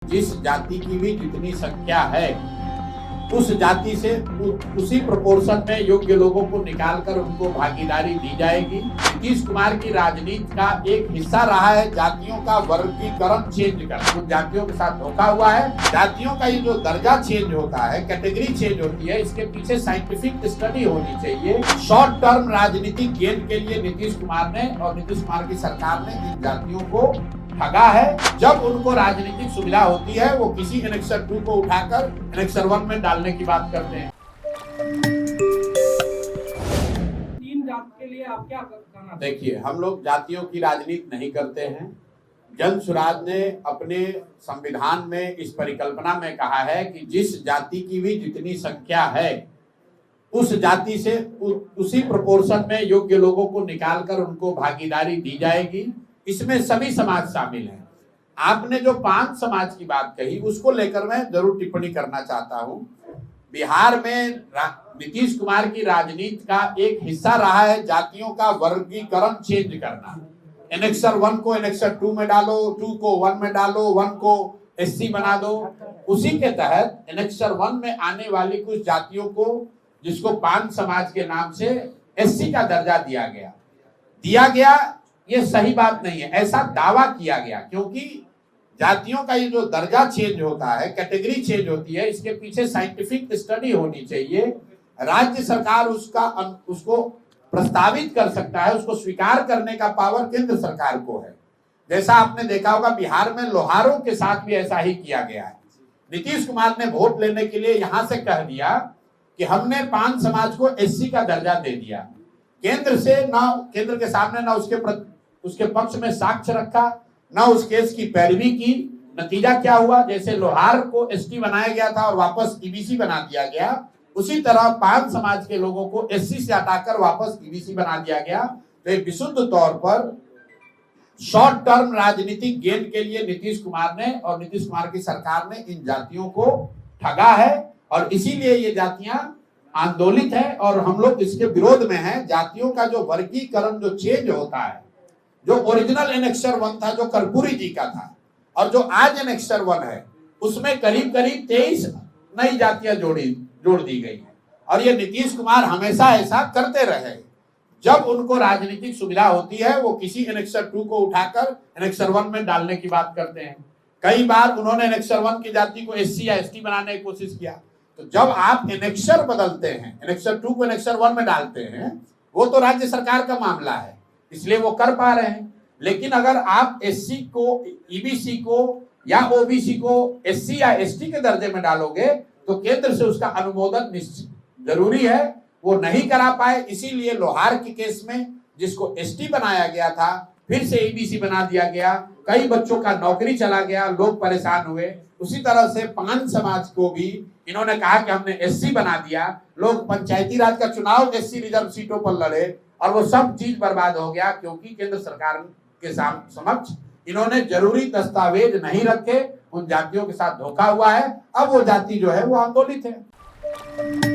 जिस जाति की भी जितनी संख्या है उस जाति से उसी प्रोपोर्शन में योग्य लोगों को निकालकर उनको भागीदारी दी जाएगी। नीतीश कुमार की राजनीति का एक हिस्सा रहा है जातियों का वर्गीकरण चेंज करना। कुछ जातियों के साथ धोखा हुआ है। जातियों का ये जो दर्जा चेंज होता है, कैटेगरी चेंज होती है, इसके पीछे साइंटिफिक स्टडी होनी चाहिए। शॉर्ट टर्म राजनीतिक गेन के लिए नीतीश कुमार ने और नीतीश कुमार की सरकार ने इन जातियों को ठगा है। जब उनको राजनीतिक सुविधा होती है वो किसी एनेक्सर 2 को उठाकर एनेक्सर 1 में डालने की बात करते हैं। 3 जात के लिए आप क्या करना? देखिए, हम लोग जातियों की राजनीति नहीं करते हैं। जन सुराज ने अपने संविधान में इस परिकल्पना में कहा है कि जिस जाति की भी जितनी संख्या है उस जाति से उसी प्रोपोर्शन में योग्य लोगों को निकालकर उनको भागीदारी दी जाएगी। इसमें सभी समाज शामिल हैं। आपने जो 5 समाज की बात कही उसको लेकर मैं जरूर टिप्पणी करना चाहता हूं। बिहार में नीतीश कुमार की राजनीति का एक हिस्सा रहा है जातियों का वर्गीकरण चेंज करना। एनेक्सर 1 को एनेक्सर 2 में डालो, 2 को 1 में डालो, 1 को एससी बना दो। उसी के तहत एनेक्सर 1 में आने वाली कुछ जातियों को, जिसको 5 समाज के नाम से एससी का दर्जा दिया गया। ये सही बात नहीं है, ऐसा दावा किया गया, क्योंकि जातियों का ये जो दर्जा चेंज होता है, कैटेगरी चेंज होती है, इसके पीछे साइंटिफिक स्टडी होनी चाहिए। राज्य सरकार उसको प्रस्तावित कर सकता है, उसको स्वीकार करने का पावर केंद्र सरकार को है। जैसा आपने देखा होगा बिहार में लोहारों के साथ भी ऐसा ही किया गया है। नीतीश कुमार ने वोट लेने के लिए यहां से कह दिया कि हमने 5 समाज को एससी का दर्जा दे दिया। केंद्र के सामने ना उसके पक्ष में साक्ष्य रखा, ना उस केस की पैरवी की। नतीजा क्या हुआ? जैसे लोहार को एसटी बनाया गया था और वापस ईबीसी बना दिया गया, उसी तरह 5 समाज के लोगों को एससी से हटाकर वापस ईबीसी बना दिया गया। तो एक विशुद्ध तौर पर शॉर्ट टर्म राजनीतिक गेन के लिए नीतीश कुमार ने और नीतीश कुमार की सरकार ने इन जातियों को ठगा है और इसीलिए ये जातियां आंदोलित है और हम लोग इसके विरोध में हैं। जातियों का जो वर्गीकरण जो चेंज होता है, जो ओरिजिनल एनेक्सर 1 था, जो कर्पूरी जी का था, और जो आज एनेक्सर 1 है, उसमें करीब 23 नई जातियां जोड़ दी गई है। और ये नीतीश कुमार हमेशा ऐसा करते रहे। जब उनको राजनीतिक सुविधा होती है वो किसी एनेक्सर 2 को उठाकर एनेक्सर 1 में डालने की बात करते हैं। कई बार उन्होंने एनेक्सर 1 की जाति को एससी या एसटी बनाने की कोशिश किया। तो जब आप एनेक्सर बदलते हैं, एनेक्सर 2 को एनेक्सर 1 में डालते हैं, वो तो राज्य सरकार का मामला है, इसलिए वो कर पा रहे हैं। लेकिन अगर आप एससी को, ईबीसी को या ओबीसी को एससी या एसटी के दर्जे में डालोगे तो केंद्र से उसका अनुमोदन निश्चित जरूरी है। वो नहीं करा पाए, इसीलिए लोहार के केस में जिसको एसटी बनाया गया था फिर से ईबीसी बना दिया गया। कई बच्चों का नौकरी चला गया, लोग परेशान हुए। उसी तरह से 5 समाज को भी इन्होंने कहा कि हमने एससी बना दिया। लोग पंचायती राज का चुनाव एससी रिजर्व सीटों पर लड़े और वो सब चीज बर्बाद हो गया, क्योंकि केंद्र सरकार के समक्ष इन्होंने जरूरी दस्तावेज नहीं रखे। उन जातियों के साथ धोखा हुआ है। अब वो जाति जो है वो आंदोलित है।